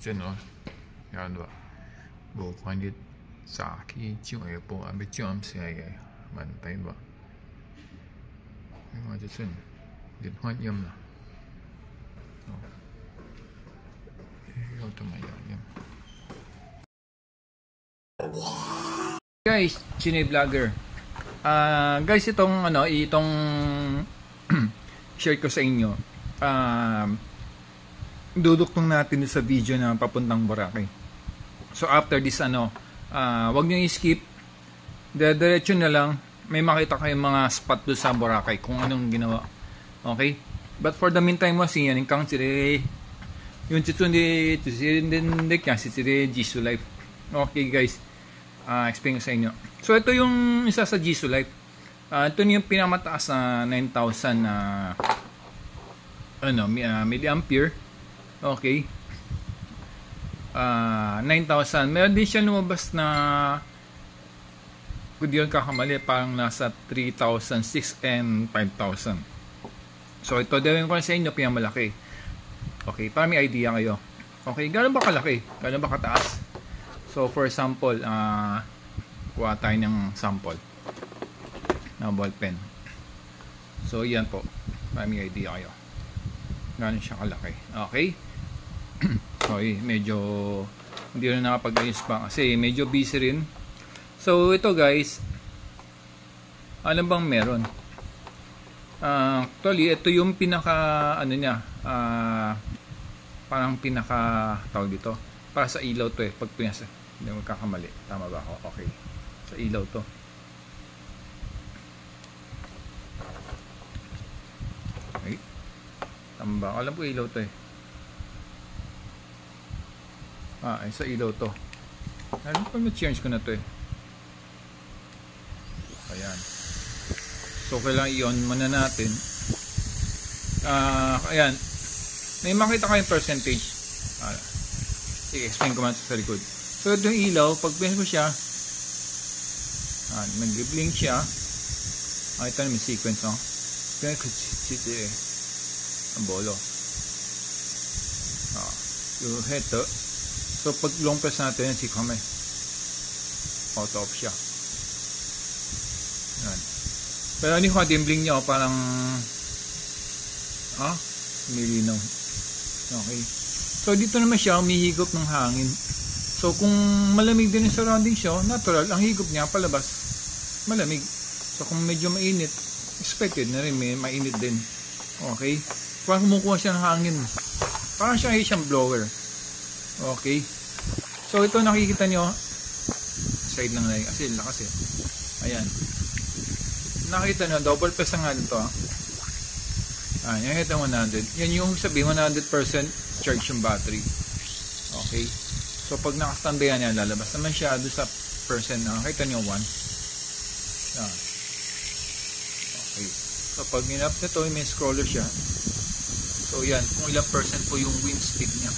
真哦，然後無關你早起上下晡，啊要上暗時嘅問題吧。我就真連發音啦，哦，有同埋有音。Guys, Chine Vlogger. Guys, itong share ko sa inyo. Duduktong natin sa video na papuntang Boracay. So after this wag niyo i-skip. Diretso na lang. May makita kayong mga spot doon sa Boracay kung anong ginawa. Okay? But for the meantime, yan kang sire yung chitsundi chitsundi kya sire Jisoo Life. Okay guys. Explain ko sa inyo. So ito yung isa sa Jisoo Life. Ito yung pinamataas na 9,000 milliampere. Okay. 9,000. Meron din siya lumabas na, kung di yun kakamali, parang nasa 3,006 and 5,000. So ito gawin ko sa inyo pinamalaki. Okay, para may idea kayo. Okay, gano'n ba kalaki? Gano'n ba kataas? So for example, kuha tayo ng sample na ballpen. So yan po, para may idea kayo. Gano'n siya kalaki. Okay? Okay, medyo hindi na nakapag-ayos pa kasi medyo busy rin. So ito guys, ano bang meron? Actually, ito yung pinaka niya, parang pinaka tawag dito. Para sa ilaw to pag pinasa. Hindi mo magkakamali. Tama ba ako? Okay. Sa ilaw to. Okay. Tama ba? Alam ko ilaw to ay sa ilaw to. Alam ko na-change ko na to Ayan. So kailangan i-on muna natin. Ayan. May makita kayong percentage. I-explain ko man sa likod. So ito yung ilaw. Pag pinasa ko siya, mag-blink siya. Ito na may sequence. Pinasa ko ang bolo. Yung heto. So pag long press natin, si kame auto off siya. Yan. Pero hindi ko dimbling niya parang milinaw. Okay. So dito naman siya umihigop ng hangin. So kung malamig din yung surrounding siya, natural ang higop niya palabas malamig. So kung medyo mainit, expected na rin may mainit din. Okay. Parang kumukuha siya ng hangin. Parang siyang blower. Okay. So ito nakikita nyo, side lang kasi lakas Ayan. Nakita nyo, double press nga nito Nakita 100. Yan yung sabi 100% charge yung battery. Okay. So pag naka-standby yan, lalabas naman siya doon sa percent. Nakita nyo 1. Yan. Okay. So pag minap nito, may scroller siya. So yan, kung ilang percent po yung wind speed niya.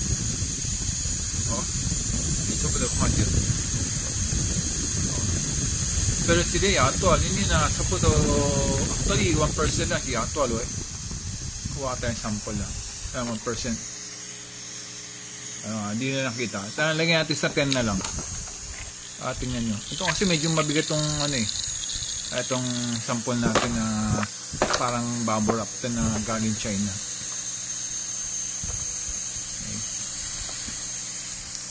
Ito po daw content. Pero today, actual, hindi na sa po actually 1% lang di actual kuha tayong sample lang. 1%. Hindi na nakita. Lagyan natin sa 10 na lang. Tingnan nyo. Ito kasi medyo mabigat tong itong sample natin na parang bubble wrap na galing China.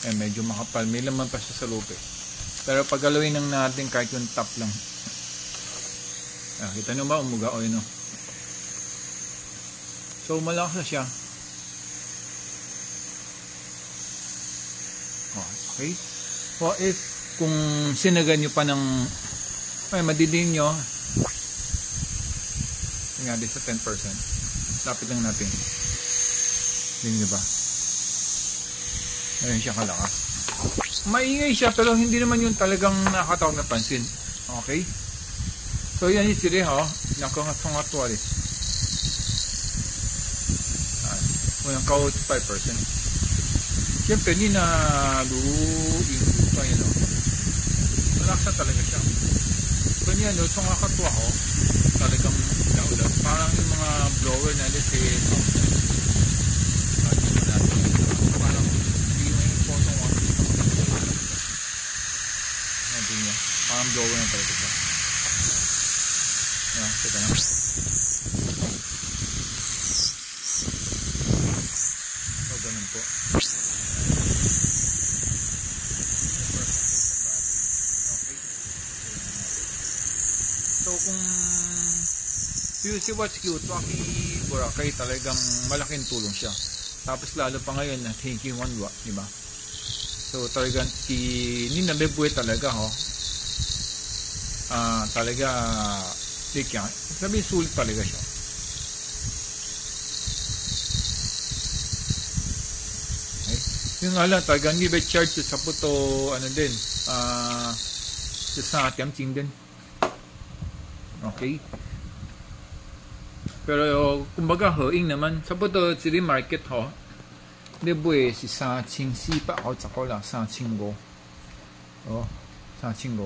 Medyo makapal. May laman pa siya sa loob Pero pag galawin ng natin kahit yung top lang. Kita nyo ba? Umuga o yun So malakas na siya. Okay. So if kung sinagan nyo pa ng madidiin nyo nga din sa 10%. Lapit lang natin. Hindi nyo ba? Ayun siya kalakas. Maingay siya pero hindi naman yung talagang nakatawag na pansin. Okay? So yan yung siri nakangatong-atwal Unang kaut 5%. Siyempre hindi na relax na talaga siya. So yan itong nakatwa talagang naulan. Parang yung mga blower na parang hindi yung blower na talaga siya. Yan, teka na. So, ganun po. So, kung PUC Watch Q20 Boracay, talagang malaking tulong siya. Tapos lalo pa ngayon na Thinking 1 watt, di ba? So talagang hindi nabibuhay talaga, ho. Talaga yan. Sabi sulit talaga siya. Okay. Yung nga lang, talagang hindi ba charge sa puto, ano din, sa tiamching din. Okay. Pero kumbaga ho, naman sa puto city market ho, di ba si sa ching si pa o sa kola sa chinggo. Oh, sa chinggo.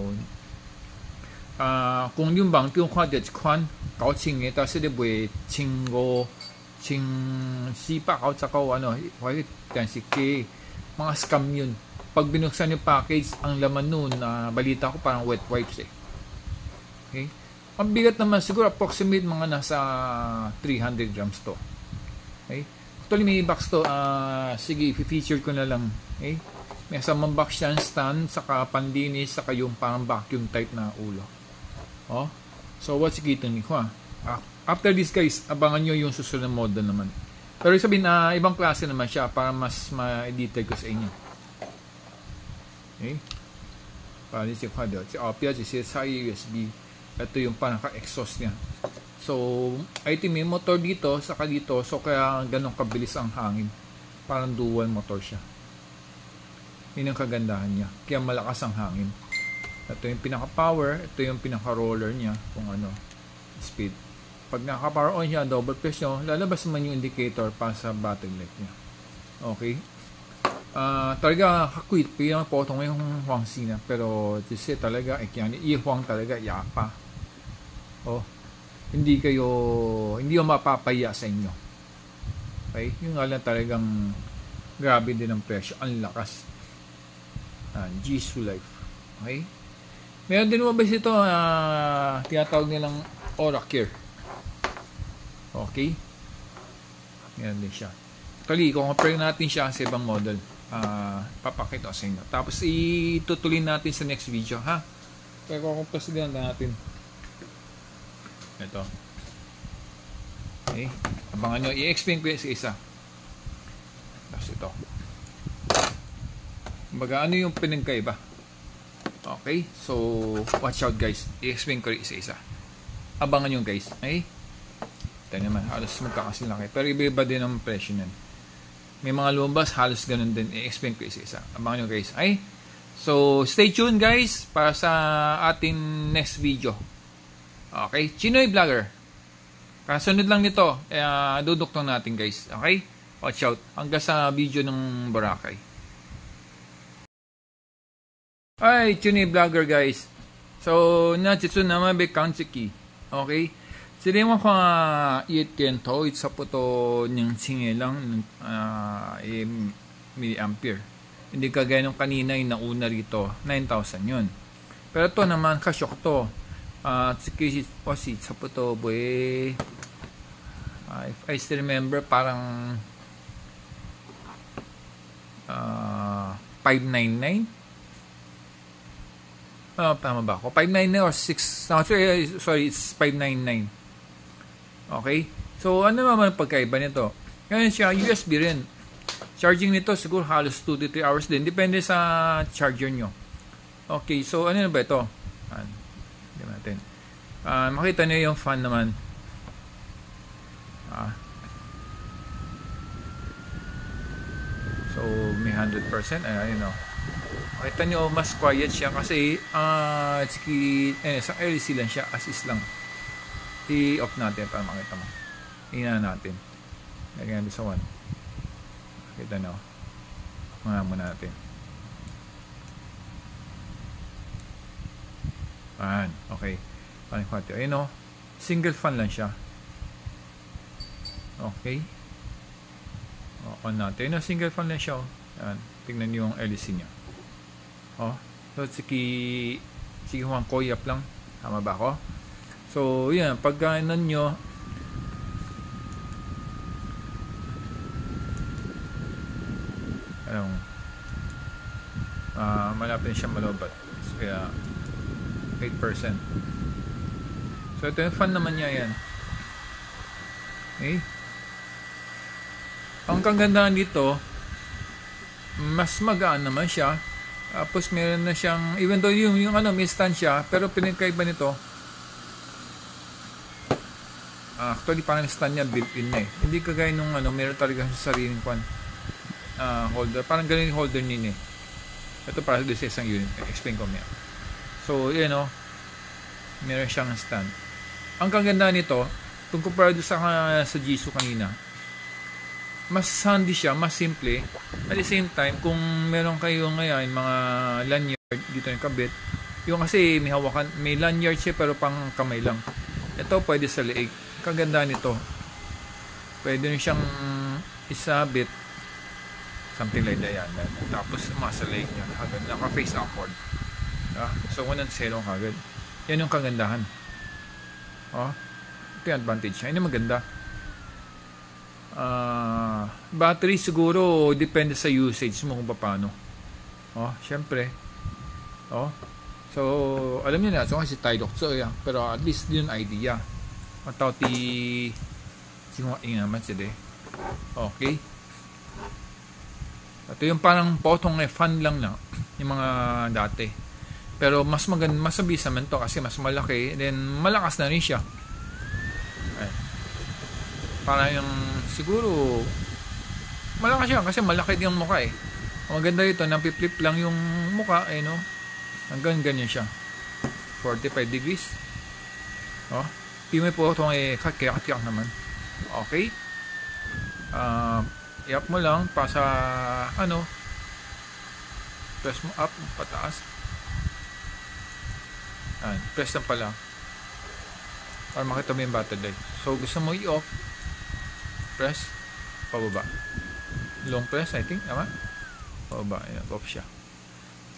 Kung yung bang yung kwa de kwan, kao ching ito si di ba chinggo, ching si pa o sa ko ano, why dan si ke mga scam yun. Pag binuksan yung package, ang laman nun balita ko parang wet wipes eh. Okay? Ang bigat naman siguro approximate mga nasa 300 grams to. Okay? Actually may box to, sige i-feature ko na lang. Okay? May samang box yan, stand, saka pandinis, saka yung parang vacuum type na ulo. Oh? So what's kita ni ko after this guys, abangan nyo yung susunod na model naman. Pero sabihin ibang klase naman siya para mas ma-detail ko sa inyo. Okay? Para si ko daw, si Opia, si USB. Ito yung panaka-exhaust niya. So, IT may motor dito, saka dito. So, kaya ganun kabilis ang hangin. Parang dual motor siya. Yun ang kagandahan niya. Kaya malakas ang hangin. Ito yung pinaka-power. Ito yung pinaka-roller niya. Kung ano, speed. Pag naka-power on siya, double press nyo, lalabas naman yung indicator para sa battery life niya. Okay? Talaga kakwit. Pero yung potong yung Huang Sina. Pero, kasi talaga, i-Huang talaga, yapa. Oh, hindi yung mapapaya sa inyo. Okay? Yung nga lang talagang grabe din ang presyo. Ang lakas. Jisoo Life. Okay? Meron din mo ba ito tinatawag nilang Oracare. Okay? Meron din siya. Actually, kung compare natin siya sa ibang model, papakita ko sa inyo. Tapos itutuloy natin sa next video, ha? Kaya kung compare natin ito. Okay. Abangan nyo. I-explain ko yung isa. Tapos ito. Baga, ano yung pinagkaiba? Okay. So, watch out guys. I-explain ko yung isa-isa. Abangan nyo guys. Okay. Ito naman. Halos magkakasin lang kayo. Pero iba-iba din ang presyo nun. May mga lumabas. Halos ganun din. I-explain ko yung isa-isa. Abangan nyo guys. Okay. So, stay tuned guys para sa ating next video. Okay, Chinoy Vlogger. Kasunod lang nito, duduktong natin guys. Okay? Watch out. Hanggang sa video ng Boracay. Ay, Chinoy Vlogger guys. So, nachitsu naman be kanchiki. Okay? Sila mo ka ietento, it's po to ng singe lang milliampere. Hindi kagaya nung kanina yung nauna rito, 9,000 yun. Pero to naman, kasyok to. Tsiki si sa puto boy. If I still remember, parang 599. Tama ba ako? 599 or 6? Sorry, it's 599. Okay? So, ano naman ang pagkaiba nito? Ngayon siya, USB rin. Charging nito siguro halos 2 to 3 hours din. Depende sa charger nyo. Okay, so ano na ba ito? Natin. Makita niyo yung fan naman. So, may 100%. Ayun o. Makita niyo, mas quiet siya kasi sa LC lang siya. Assist lang. I-off natin para makita mo. Ina natin. Lagyan natin sa 1. Makita niyo. Mga muna natin. Fan. Okay. Ayun o. Single fan lang siya. Okay. On natin. Ayun o. Single fan lang siya. Ayan. Tingnan niyo yung LC niya. So, Sige, Juan Koyap lang. Tama ba ako? So, yan. Pag nyo, malapit siya malobat. So, kaya 8%. So, ito yung fund naman niya yan. Okay? Ang kagandahan dito, mas magaan naman siya. Tapos meron na siyang, even though yung may stand siya, pero pinagkaiba nito, actually parang stand niya built-in na eh. Hindi kagaya nung meron talaga sa sariling holder. Parang ganun yung holder niya eh. Ito para sa isang unit. Explain ko niya. So, yan o. Meron siyang stand. Ang kaganda nito, kung kumpara doon sa Jisoo kanina, mas handy siya, mas simple. At the same time, kung meron kayo ngayon mga lanyard dito yung kabit, yung kasi may hawakan, may lanyard siya pero pang kamay lang. Ito pwede sa leeg. Kaganda nito. Pwede rin siyang isabit. Something like that yan. Tapos sa leeg niya. Naka-face upward. So, 1 and 0 kagad. Yan yung kagandahan. Ito yung advantage niya. Yan yung maganda. Battery siguro depende sa usage mo kung paano. Syempre. So, alam niyo na. So, kasi tayo doktor yan. Pero at least yun idea. Matao ti yung naman sila eh. Okay. Ito yung parang potong fun lang na yung mga dati. Pero mas maganda, mas mabisa man to kasi mas malaki. Then malakas na rin siya. Para yung siguro malakas siya kasi malaki din yung mukha eh. Ang maganda dito, napiplip lang yung mukha eh no. Hanggang ganyan siya. 45 degrees. Pimay po itong kakiyak naman. Okay. I-up mo lang pa sa press mo up pataas. Press lang pala para makita mo yung battery. So gusto mo i-off, press pababa, long press I think, tama? Pababa, off siya.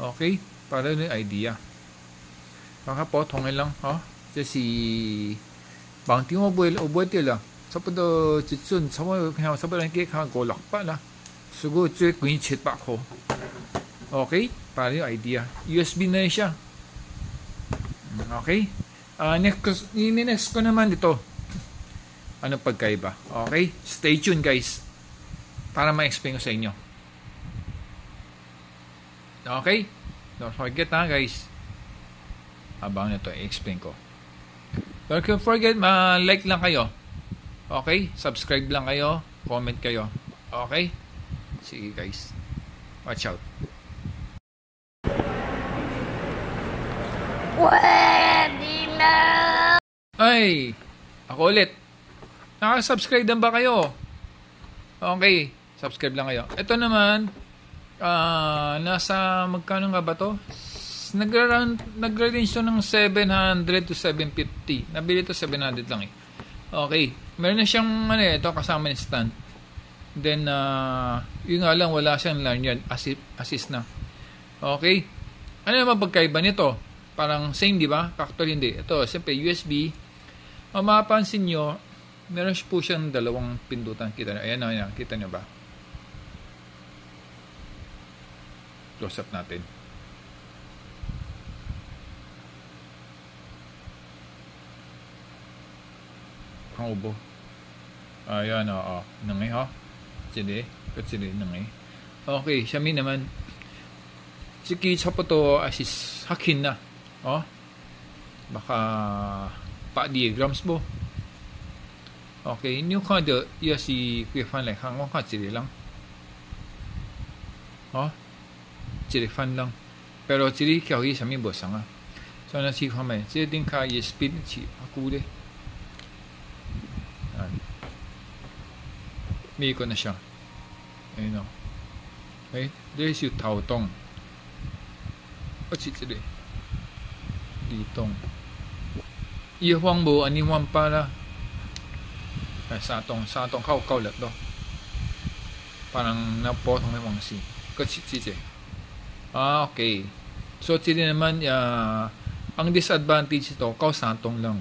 Okay, para yun yung idea. Kakapotongin lang si bangting mo buhay tila sabodo jitsun sabodo kaya golak pa na sugo tsuy kuinchit pa ko. Okay, para yung idea. USB na siya. Okay. Next ko naman dito. Ano pagkaiba? Okay? Stay tuned guys. Para ma-explain ko sa inyo. Okay? Don't forget guys. Habang na ito, i-explain ko. Don't forget, like lang kayo. Okay? Subscribe lang kayo. Comment kayo. Okay? Sige guys. Watch out. Pwede na! Ay! Ako ulit. Nakasubscribe na ba kayo? Okay. Subscribe lang kayo. Ito naman, nasa magkano nga ba to? Nag-range to ng 700 to 750. Nabili to 700 lang eh. Okay. Meron na siyang ito kasama ng stand. Then yun nga lang wala siyang lanyard, assist na. Okay. Ano naman pagkaiba nito? Parang same, di ba? Actually hindi. Ito, siyempre USB. Mapapansin nyo, meron po siyang dalawang pindutan. Kita nyo. Ayan. Kita nyo ba? Close up natin. Ang ubo. Ayan, nangay ha. Sili. Katsili, nangay. Okay, Xiaomi naman. Siki sa po to assist hakin na. Baka pa diagrams mo. Okay, new card ya si Kuya Fan like hang ka sili lang. Sili fan lang. Pero sili kaya yi Xiaomi bo sang. So na si Fan mai, sili din ka yi speed chi aku de. May ko na siya. Ayun o. Okay, there's yung tautong. Sili. Ditong. Ihuang mo, aniwang para. Sa atong kaulat do. Parang napotong may wangsi. Sili. Okay. So, sili naman, Ang disadvantage ito, kausantong lang.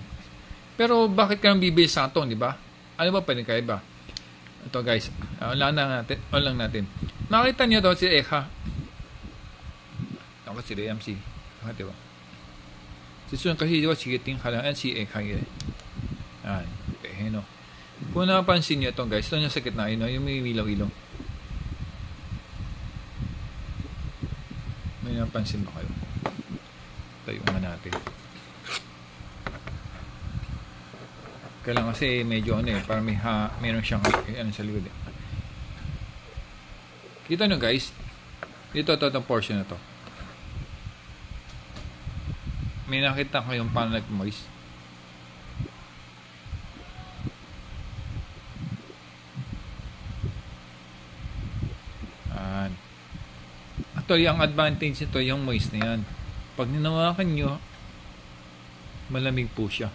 Pero bakit ka nang bibili santong, di ba? Ano ba panikaiba? Ito guys, on lang natin. Nakita niyo to si Ekha. Ako si MC. Di ba? Si Sun kasi di ba sigiting halangan si Ekha yun. Yan. Okay, no. Kung napansin niyo ito guys, ito yung sa gitna, yung may ilaw-ilaw. May napansin ba kayo? Tayo nga natin. Kailangan kasi medyo para meron siyang sa likod eh. Kita nyo guys, dito itong portion na to. May nakita ko yung paano nag-moist. Ito yung advantage nito, yung moist na yan. Pag ninawakan nyo, malamig po siya.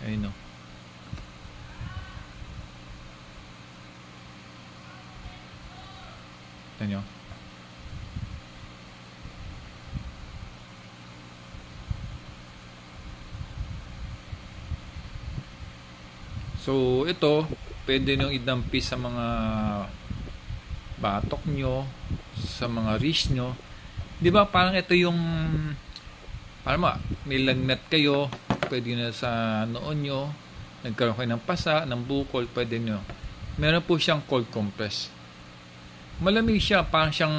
Ayun o. Ito nyo. So, ito, pwede nyo idampi sa mga batok nyo, sa mga wrist nyo. Di ba parang ito yung parang may lagnat kayo, pwede nyo sa noon nyo, nagkaroon kayo ng pasa, ng bukol, pwede nyo. Meron po siyang cold compress. Malamig siya, parang siyang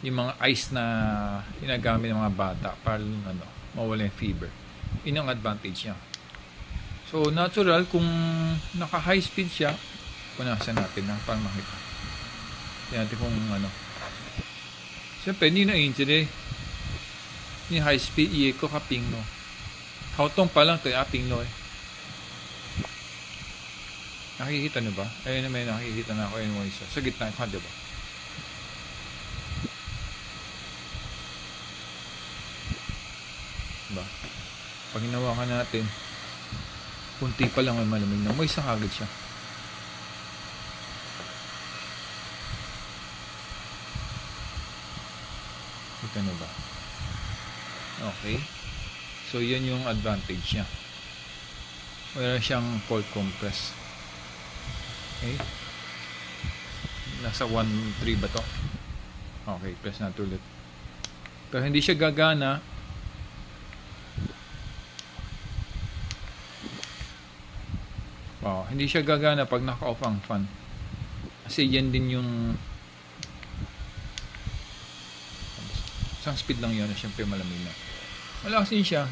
yung mga ice na ginagamit ng mga bata para mawala yung fever. Yun ang advantage niya. So natural, kung naka high speed siya, punasan natin para makita. Tingnan natin kung siyempre hindi na injury. Ni high speed iye ko kaping no. Kautong pa lang ito aping no eh. Nakikita nyo ba? Ayun na may nakikita na ako yun mo isa. Sa gitna ko, diba? Diba? Pag hinawakan natin, kunti pa lang ay malamig na. May isang agad siya. Kita nyo ba? Okay. So, yun yung advantage niya. Wala siyang cold compress. Okay. Nasa 1.3 ba to? Okay, press natin ulit. Pero hindi siya gagana. Wow, hindi siya gagana pag naka-off ang fan. Kasi yan din yung isang speed lang yun. Siyempre malamig na. Malakas din siya.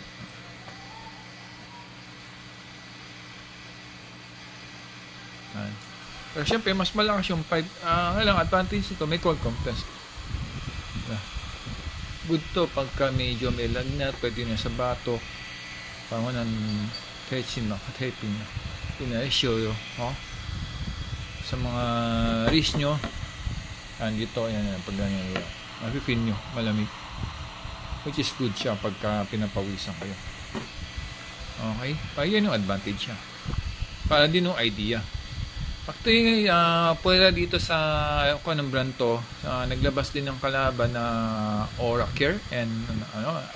Pero siyempre mas malakas yung 5. Kailang advantage ito, may cold compress. Good to pagka medyo may lagnat, pwede na sa bato. Parang ng catching na, taping na. Pina-show yun. Sa mga wrist nyo, dito, yan, pag ganyan yun. Mapipin nyo, malamig. Which is good siya pagka pinapawisan kayo. Okay? Yan yung advantage siya. Para din yung idea. Actually, pwede dito sa ng brand to, naglabas din ng kalaban na Aura Care and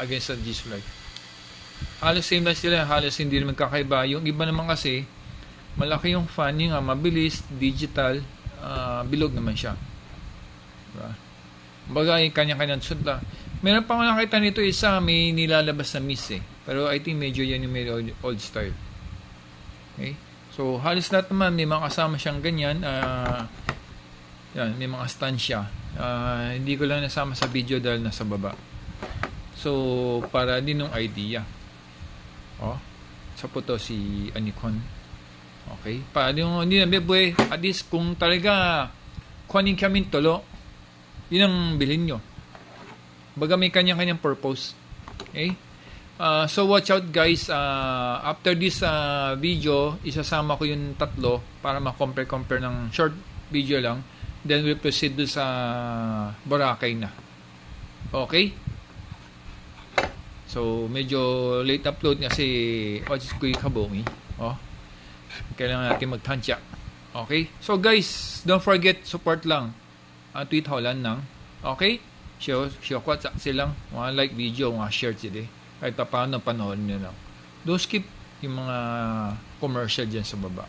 against the G-Fly. Halos same lang sila, halos hindi naman kakaiba. Yung iba naman kasi, malaki yung fan, yung mabilis, digital, bilog naman siya. Diba? Bagay, kanya-kanya sudla. Meron pa nga nakita nito isa, may nilalabas na miss eh. Pero I think medyo yan yung may old style. Okay? So, halos lahat naman, may mga kasama siyang ganyan. Yan, may mga stand siya. Hindi ko lang nasama sa video dahil nasa baba. So, para din ng idea. Sa po to si Anikon. Okay? Para din hindi na beboy. At least, kung talaga kunin kami tolo, yun ang bilhin nyo. Baga may kanya-kanyang purpose. Okay? So watch out guys, after this video isasama ko yung tatlo para ma-compare ng short video lang, then we'll proceed sa Boracay na. Okay, so medyo late upload kasi ko yung kabongi. Kailangan natin magtansya. Okay, so guys, don't forget support lang tweet Holland ng okay. siya ko sa silang mga like video, mga share sila. Kahit pa paano panoorin nyo lang. Don't skip yung mga commercial dyan sa baba.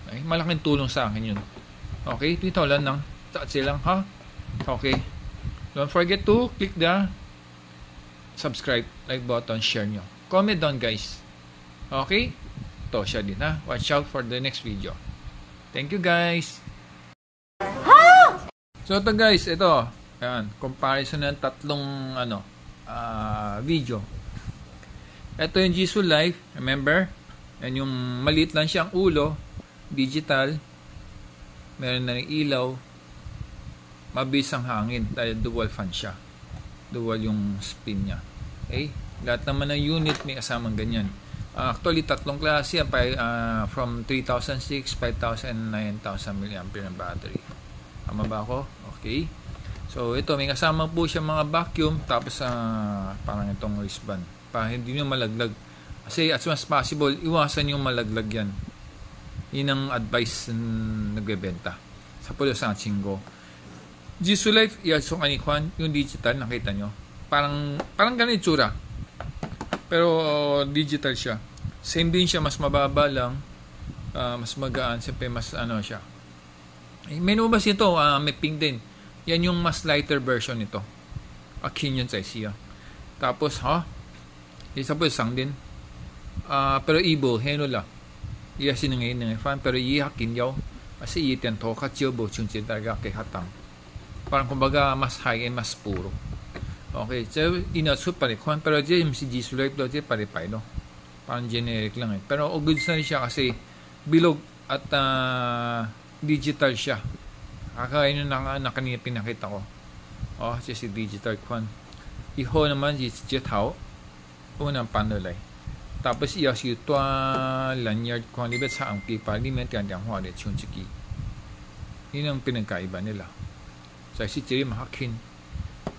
Okay? Malaking tulong sa akin yun. Okay? Dito lang ng sa silang ha. Okay. Don't forget to click the subscribe, like button, share nyo. Comment down guys. Okay? Ito siya din ha. Watch out for the next video. Thank you guys. So ito guys, ito. Ayan, comparison ng tatlong video. Ito yung Jisoo Life, remember? Yan yung maliit lang siyang ulo, digital. Meron na rin ilaw. Mabilis ang hangin dahil dual fan siya. Dual yung spin niya. Okay? Lahat naman ng unit may kasamang ganyan. Actually, tatlong klase yan, from 3,006, 5,000, 9,000 mAh ng battery. Tama ba ako? Okay. So, ito, may kasama po siya mga vacuum, tapos parang itong wristband. Para hindi nyo malaglag. Kasi as much as possible, iwasan yung malaglag yan. Yun ang advice ng nagbebenta. Sa pulo sa Chingo. Jisoo Life, so kanikwan, yung digital, nakita nyo. Parang ganun itsura. Pero digital siya. Same din siya, mas mababa lang. Mas magaan. Siyempre, mas siya. May lumabas ito, may pink din. Yan yung mas lighter version nito. Akin yun sa siya. Tapos, isa po isang din. Pero ibo, heno la. Iya sinangay ng fan, pero iya hakin yaw. Kasi itian to, katsiyo bo, chunsin talaga kay hatang. Parang kumbaga, mas high and mas puro. Okay, so inasut pa rin. Pero dyan, si Jisoo Life daw dyan pare-pay, no? Parang generic lang eh. Pero goods na rin siya kasi bilog at digital siya. Kakain na kanina pinakita ko. Si digital kwan. Iho naman si Jethao. Unang panulay. Tapos iya si Tua lanyard kwan libet sa ang pipa limet yan yang huwalit yung chiki. Yun ang pinagkaiba nila. Sa si Chiri mahakin.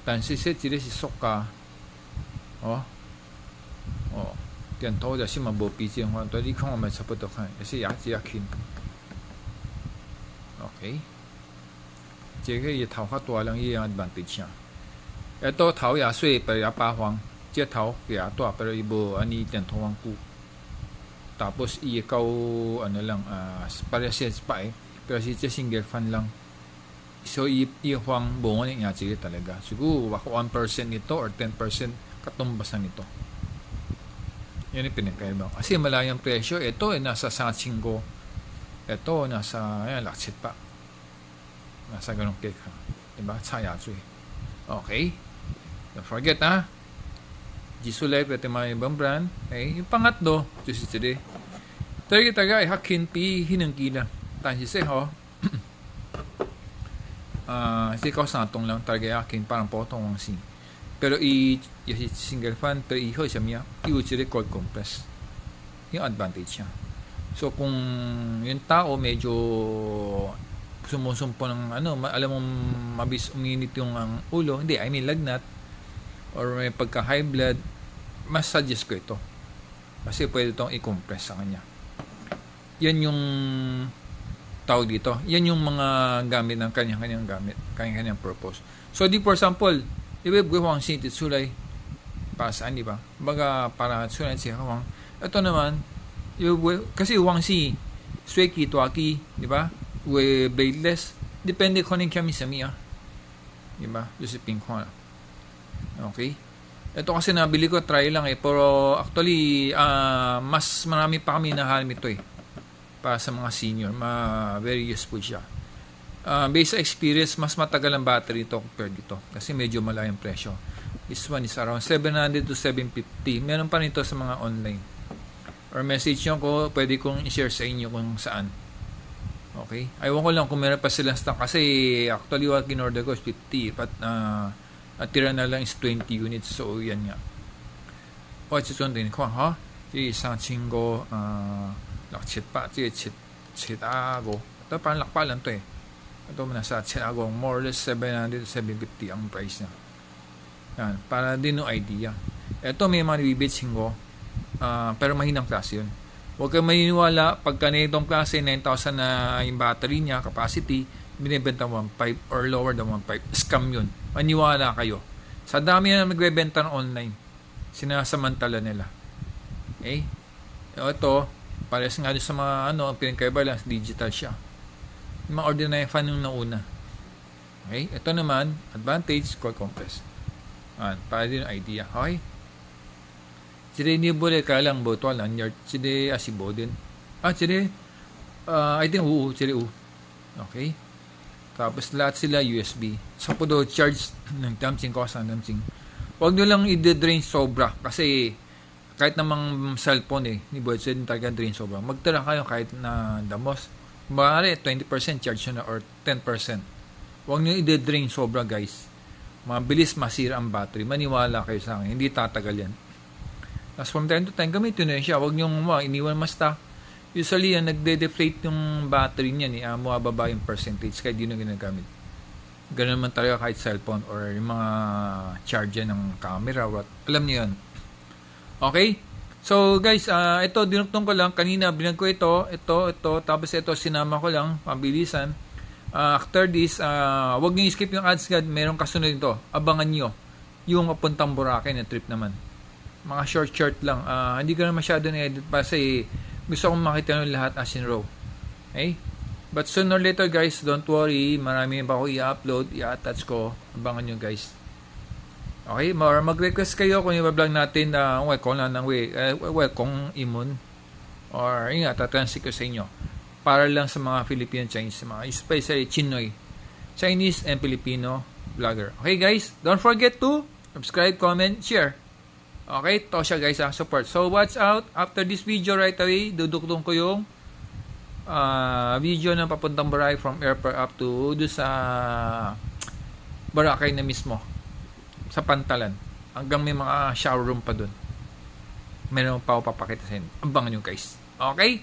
但是这这是塑胶，点头就是嘛无比较话，对你看我们差不多看，也是牙齿也轻。OK， 这个也头发大人也advantage。到头也水，不也八方，这头也大，不也无安尼点头方固。Tapos ikaw lang para siya spy, pero si single fan lang. So, huwang bungo niya sige talaga. Siguro, ako 1% nito or 10% katumbasan nito. Yan yung pinagkaiba. Kasi malayang presyo. Ito, nasa Sachingo. Ito, nasa, laksit pa. Nasa ganong cake. Diba? Tsayatsu eh. Okay. Don't forget, Jisoo Life, ito mga ibang brand. Okay. Yung pangatlo, Jisoo today. Talaga, hakin pi hinangkila. Tansi se, hindi ko sa natong lang talaga akin parang potong ang sing. Pero single fan, pero iho siya niya, i-uchi record compress. Yung advantage niya. So, kung yung tao medyo sumusumpo ng alam mo mabis uminit yung ang ulo, hindi, I mean lagnat, or may pagka high blood, mas suggest ko ito. Kasi pwede itong i-compress sa kanya. Yan yung tao dito. Yan yung mga gamit ng kanyang gamit, kanyang purpose. So, for example, iwe Huang Xin Titsulay para saan, di ba? Baga, para sunod siya Huang. Ito naman, kasi Huang Xin, Sueki, Tuaki, di ba? We bladeless. Depende ko ng kami sa miya. Di ba? Yung pink Huang. Okay? Ito kasi nabili ko, try lang eh. Pero actually, mas marami pa kami nahalim ito eh. Para sa mga senior, very useful siya. Based sa experience, mas matagal ang battery ito compared dito. Kasi medyo malayang presyo. This one is around 700 to 750. Meron pa nito sa mga online. Or message nyo ko, pwede kong i-share sa inyo kung saan. Okay? Ayaw ko lang kung meron pa silang stock. Kasi actually, what in-order ko is 50. But, at tira na lang is 20 units. So, yan nga. What's it on din? Kung, isang chingo, laksit pa, chitago. Ito parang lakpalan to eh. Ito nasa chitago, more or less 700 to 750 ang price niya. Yan, para din no idea. Ito may mga nabibit chingo, pero mahinang klase yun. Huwag kang maniniwala, pagka na itong klase, 9,000 na yung battery niya, capacity, binibenta 1.5 or lower than 1.5. Scam yun. Maniwala kayo. Sa dami na nagbebenta ng online, sinasamantala nila. Okay? Ito, pares nga sa mga ang pinagkaiba lang, digital siya. Yung mga ordinary fan yung nauna. Okay? Ito naman, advantage, core compress. Para din idea. Okay? Side nibule ka lang botol lanyard. Side asibo din. Side I think side Okay? Tapos lahat sila USB. So po do charge ng damsing ko sa damsing. Huwag nyo lang i-drain sobra kasi kahit namang cellphone ni Boyd din talaga drain sobra. Magtira kayo kahit na damos. Maaari 20% charge na or 10%. Huwag nyo i-drain sobra guys. Mabilis masira ang battery. Maniwala kayo sa akin. Hindi tatagal yan. Tapos from time to time gamitin nyo siya. Huwag nyo iniwan basta. Usually, nagde-deflate yung battery niya mababa yung percentage kaya di na ginagamit. Ganun naman talaga kahit cellphone or yung mga charger ng camera. Alam niyo yun. Okay? So, guys, ito, dinuktong ko lang. Kanina, binag ko ito. Tapos ito, sinama ko lang. Pabilisan. After this, wag niyo skip yung ads guide. Merong kasunod ito. Abangan nyo yung papuntang Boracay na trip naman. Mga short lang. Hindi ko na masyado na-edit kasi gusto kong makita nyo lahat as in row. Okay? But sooner or later guys, don't worry. Marami pa ako i-upload, i-attach ko. Abangan nyo guys. Okay? Mag-request kayo kung i-vlog natin kung imun. Or yun nga, tatranslate ko sa inyo. Para lang sa mga Filipino Chinese, mga especially Chinoy. Chinese and Filipino vlogger. Okay guys? Don't forget to subscribe, comment, share. Okay, to siya guys support. So watch out after this video right away. Duduktong ko yung video ng papuntang Boracay from airport up to do sa Boracay na mismo. Sa Pantalan. Hanggang may mga shower room pa dun. Meron pa ako papakita sa inyo. Abangan nyo guys. Okay?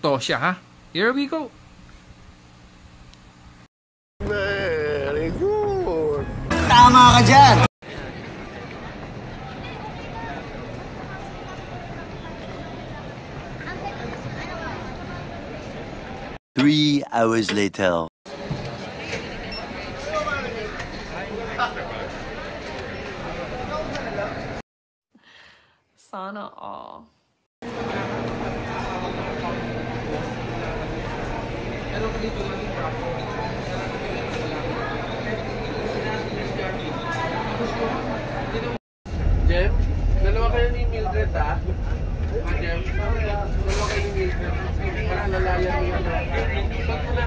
To siya ha. Here we go. Very good. Tama ka dyan. 3 hours later. Sana all. Jem, dalawa kayo ni Mildred ha? Jem, dalawa kayo ni Mildred. Para lalayan mo yan. Ba't mo na?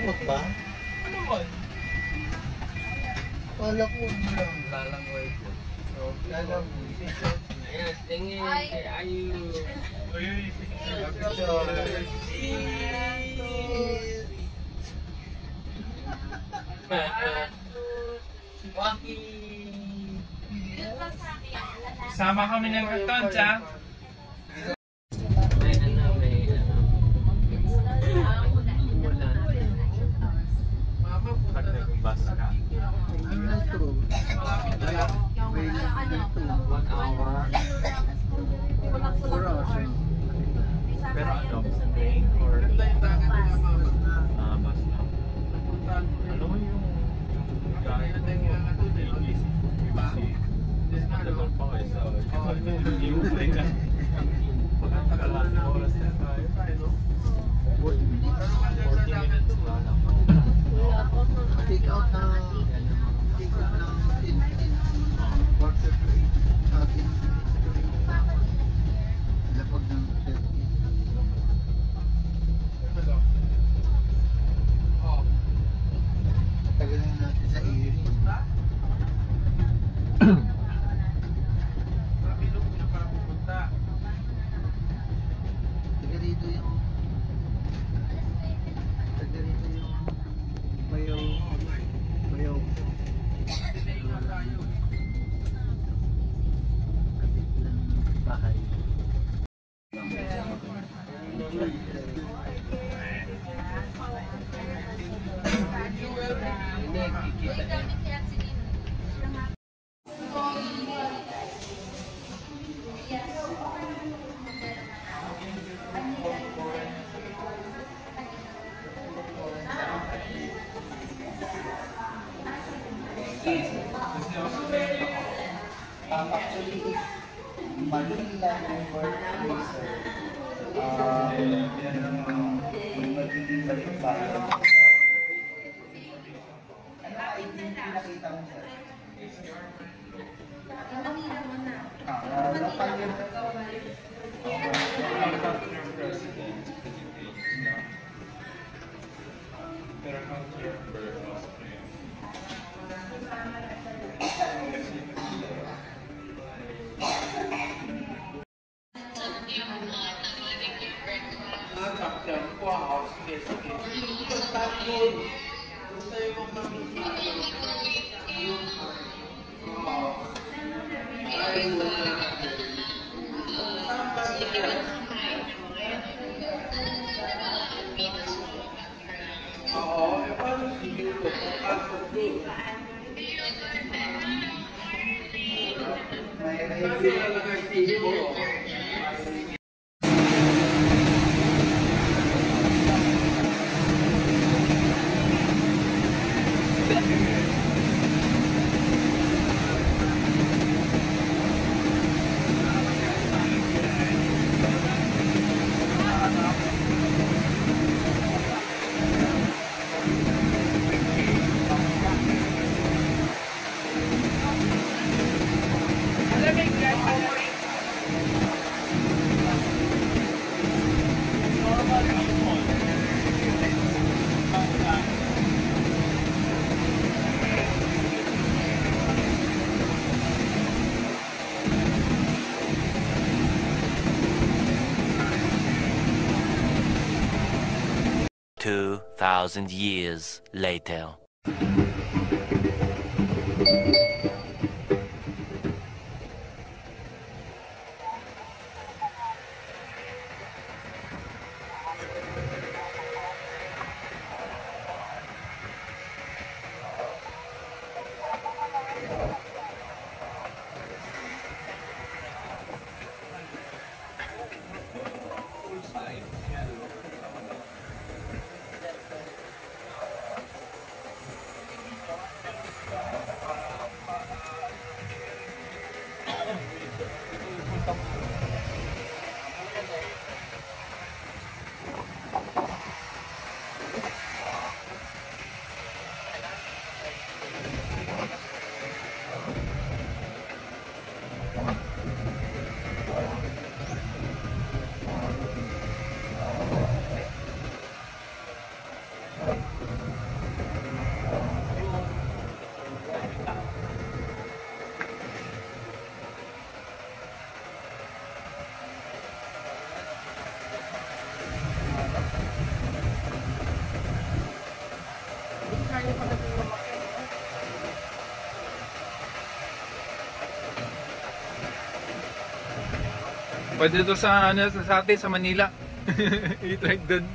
Malungkot ba? Wala ko lang. Lalangoy po. Lalangoy. Ayan, tingin kay Ayu. Sama kami ng karton, Cha. May ano. Pag nag-bus ka. Ano ito? May ito. 1 hour. 4 hours. Pero ano, train or bus lang. Ano yung gaya na yung matagal pa kayo sa yung train na pagkakalaan na oras na tayo. 40 minutes lang. Take out na. Take out na. Quarter to 8. Atin. Lapag ng 30. Tagal na natin sa area. Taga rito yung bayaw kapit lang bahay. Actually, Manila yung birthplace, sir. Yung magiging balikbayan. Ano ID pinakita mo, sir? Lokal yun. Pero how to your birth Wow, sige. Tapos, gusto yung mamimili. Oo, paano si Yuko? Sabi nalagay si Yuko. Two 2,000 years later. Pwede to sa ano sa atin sa Manila. I-try doon.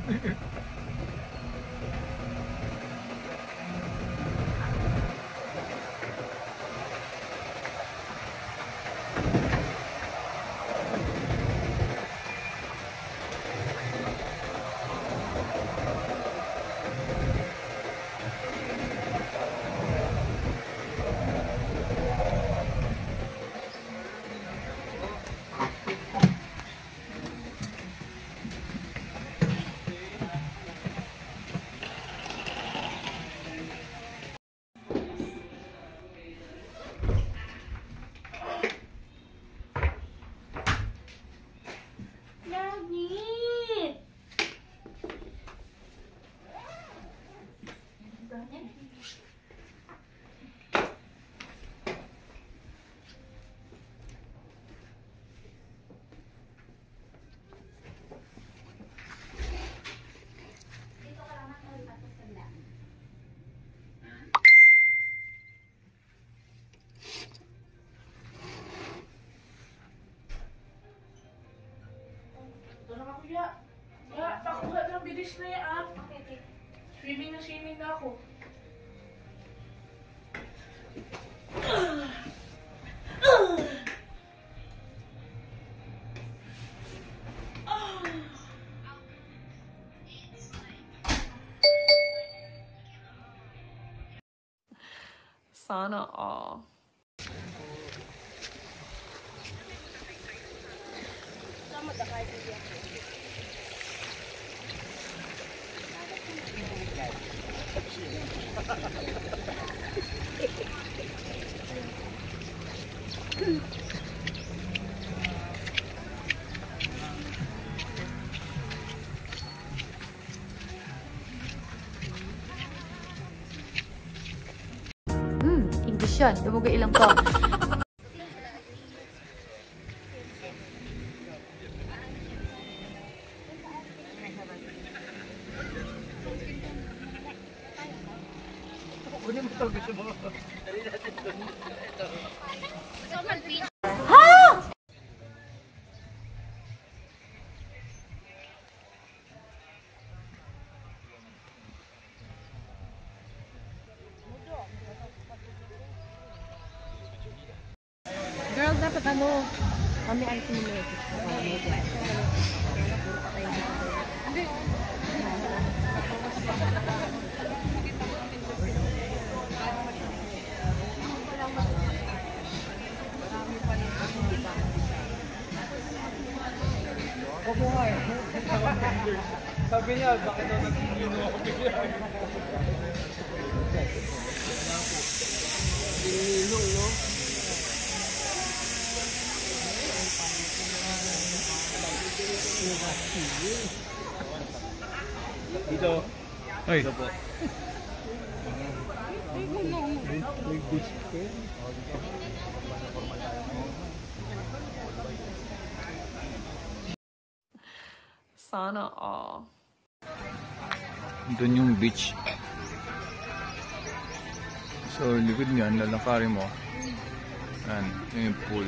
Langit! Tulong ako, ya. Ya, pakuha ng bilis na ya, ah. Swimming na ako. Sana all. English yan. Dumugay ilang ko. Girl, dapat ano? Kami ay sinunod. Sabi niya, bakit daw nag-iino ako bigla? Ininong, no? Dito. Ay. Dito po. Sana all. Doon yung beach. So, likod niyan, lalakarin mo. Yan, yun yung pool.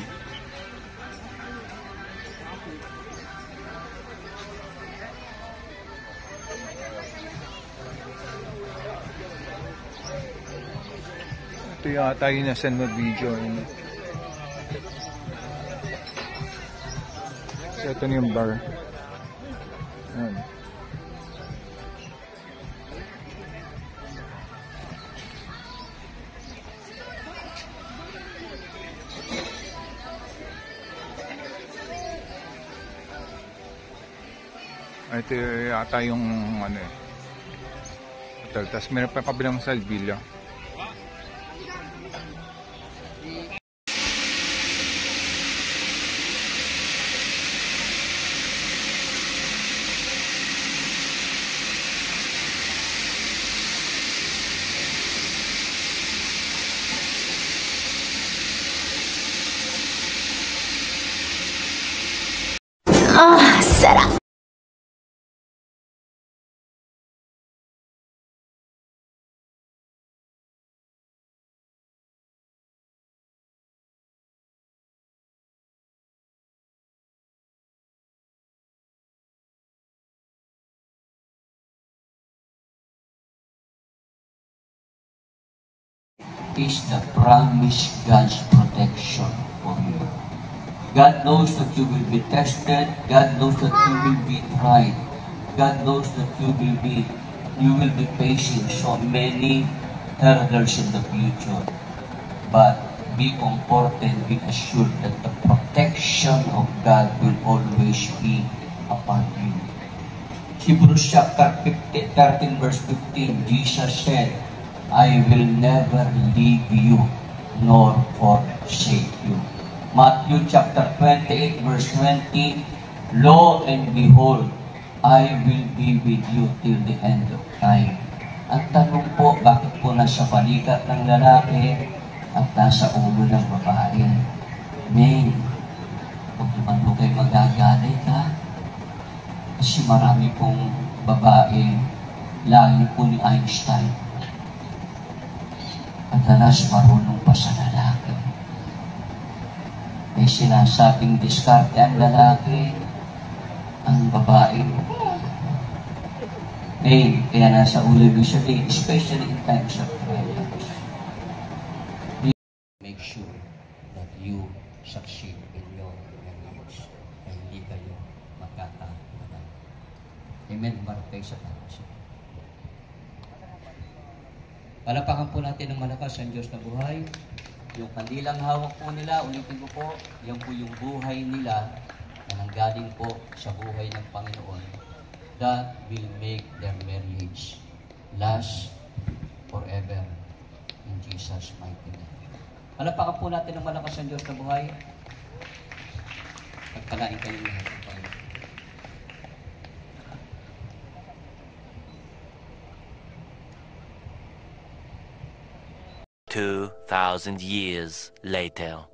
Ito yata yung nasend mo video. Yun. So, ito na yung bar. Yan. Ito yata yung ano eh, hotel. Tapos meron pa kabilang Salvilla. Sarap! is the promise God's protection for you. God knows that you will be tested. God knows that you will be tried. God knows that you will be facing so many hurdles in the future. But be comforted, be assured that the protection of God will always be upon you. Hebrews chapter 13 verse 15, Jesus said, I will never leave you nor forsake you. Matthew chapter 28 verse 20, Lo and behold, I will be with you till the end of time. Ang tanong po, bakit po nasa balikat ng lalaki at nasa ulo ng babae? May, huwag naman po kayo magagalit ha. Kasi marami pong babae, lahi po ni Einstein. Madalas marunong pa sa lalaki. May sinasabing diskarte ang lalaki, ang babae. Kaya nasa ulo yung sabihin, especially in times of trials. Make sure that you succeed in your marriage na hindi kayo magkakawalan. Amen. Marapay sa taas. Palapakan po natin ng malakas ang Diyos na buhay. Yung kandilang hawak po nila, ulitin ko po, yan po yung buhay nila na nanggaling po sa buhay ng Panginoon. That will make their marriage last forever in Jesus' mighty name. Palapakan po natin ng malakas ang Diyos na buhay. Pagpalain kayo lahat ng Panginoon. 2,000 years later.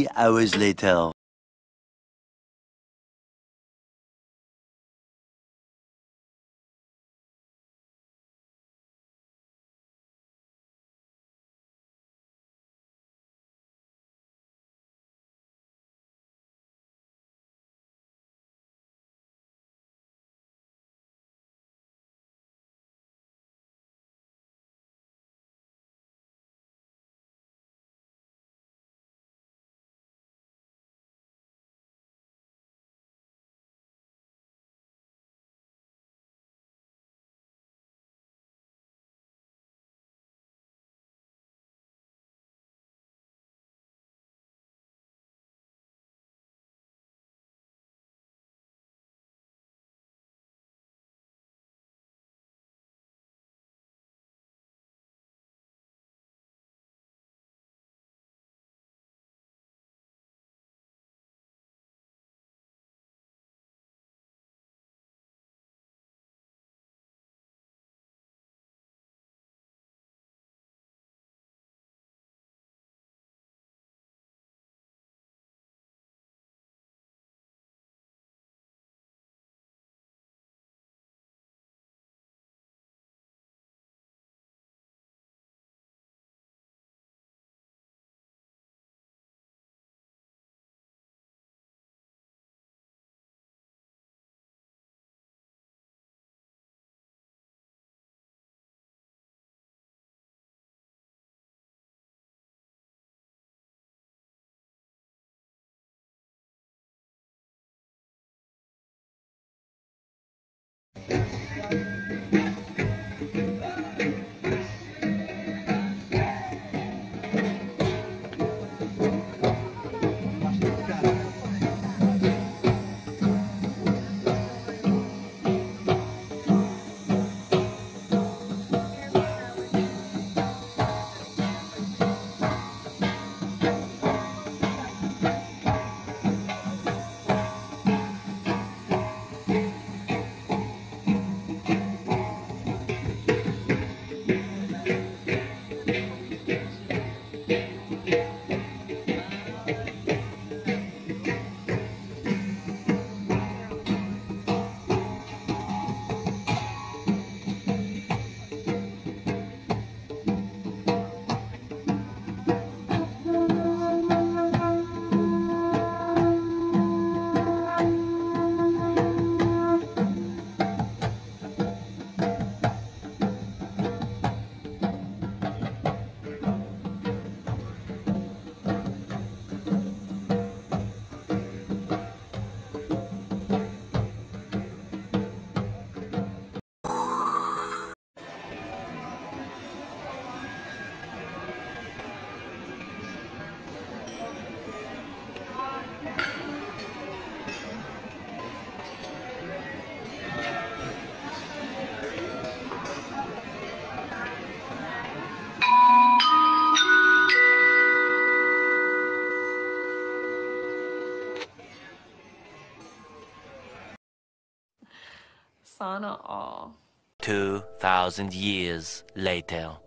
3 hours later. Sana all. 2,000 years later.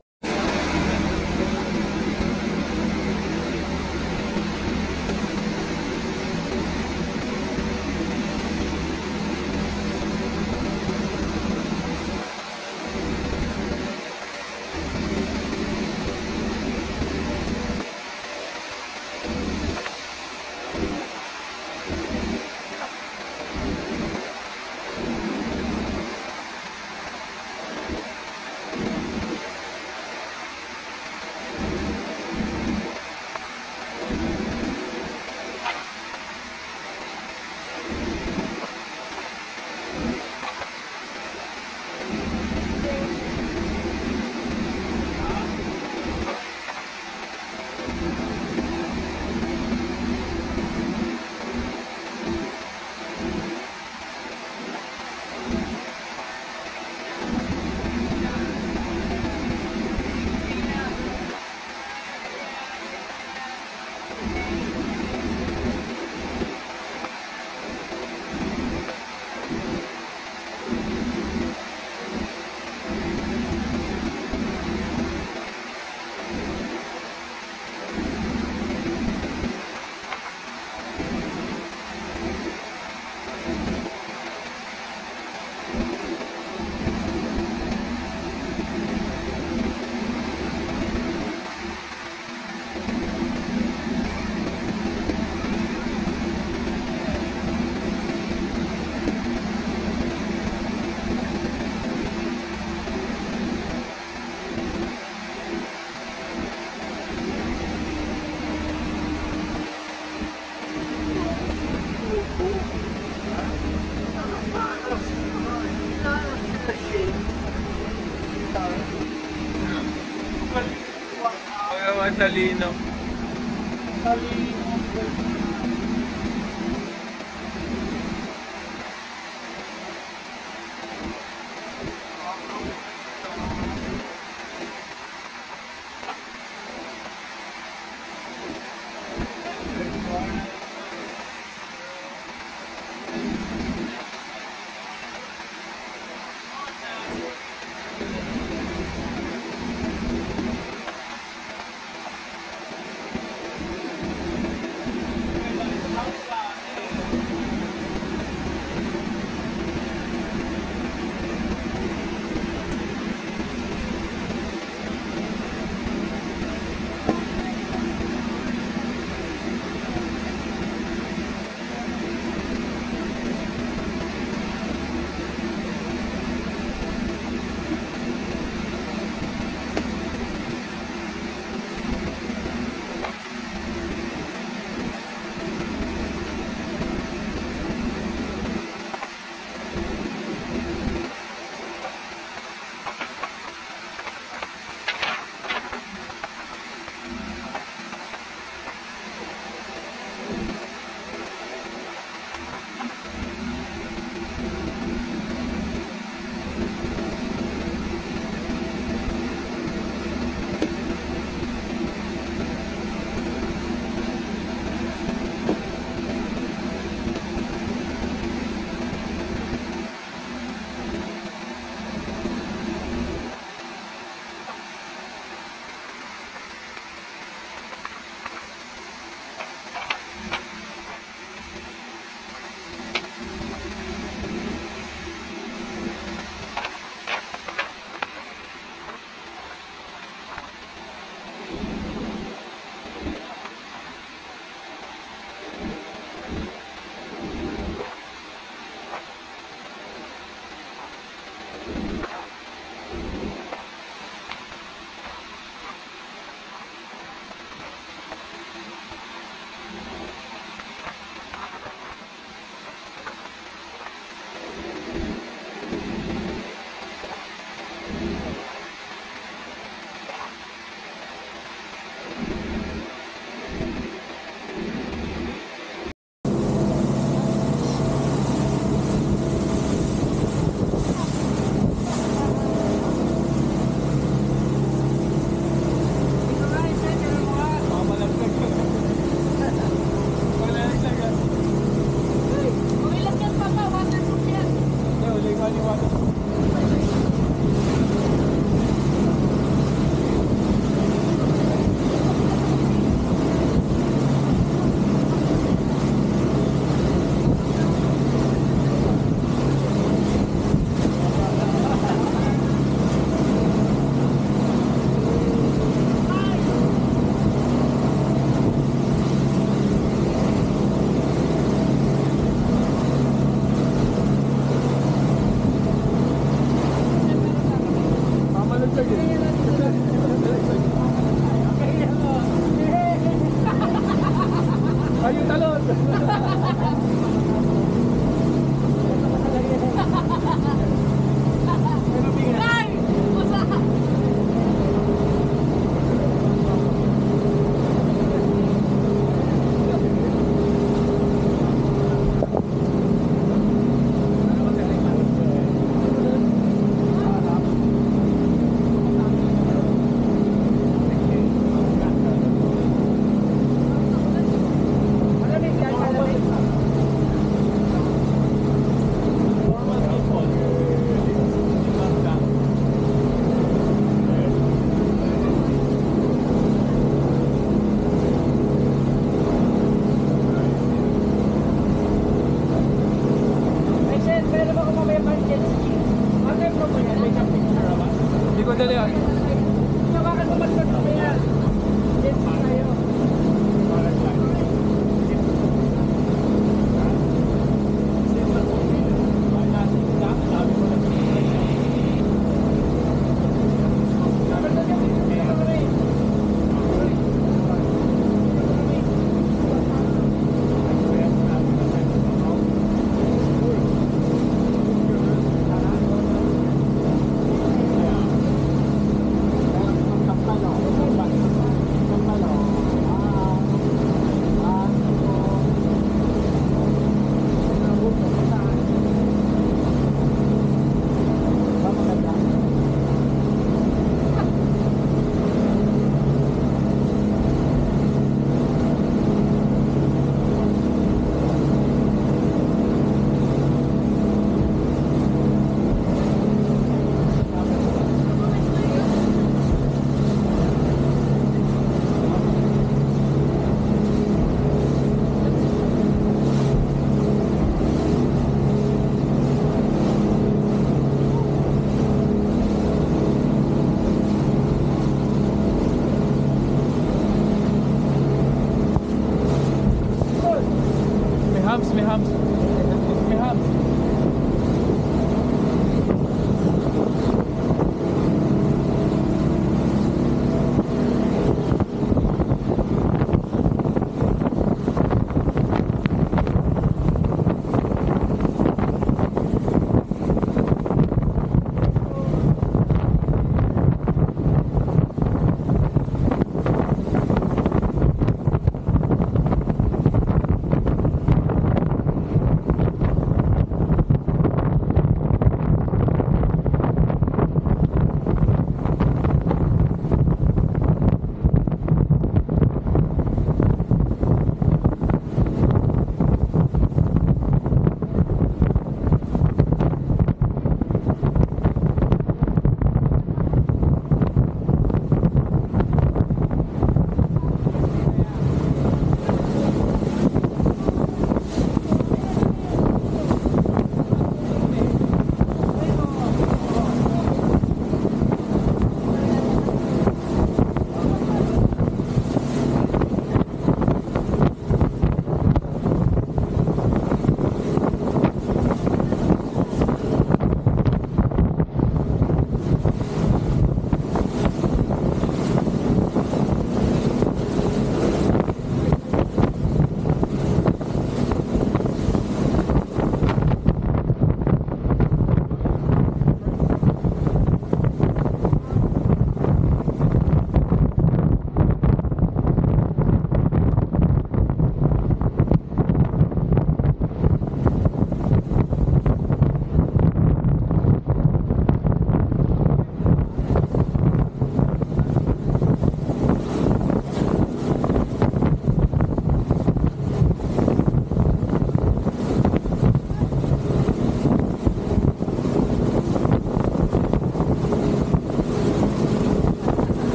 Tawa, talino.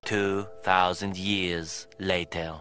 2,000 years later.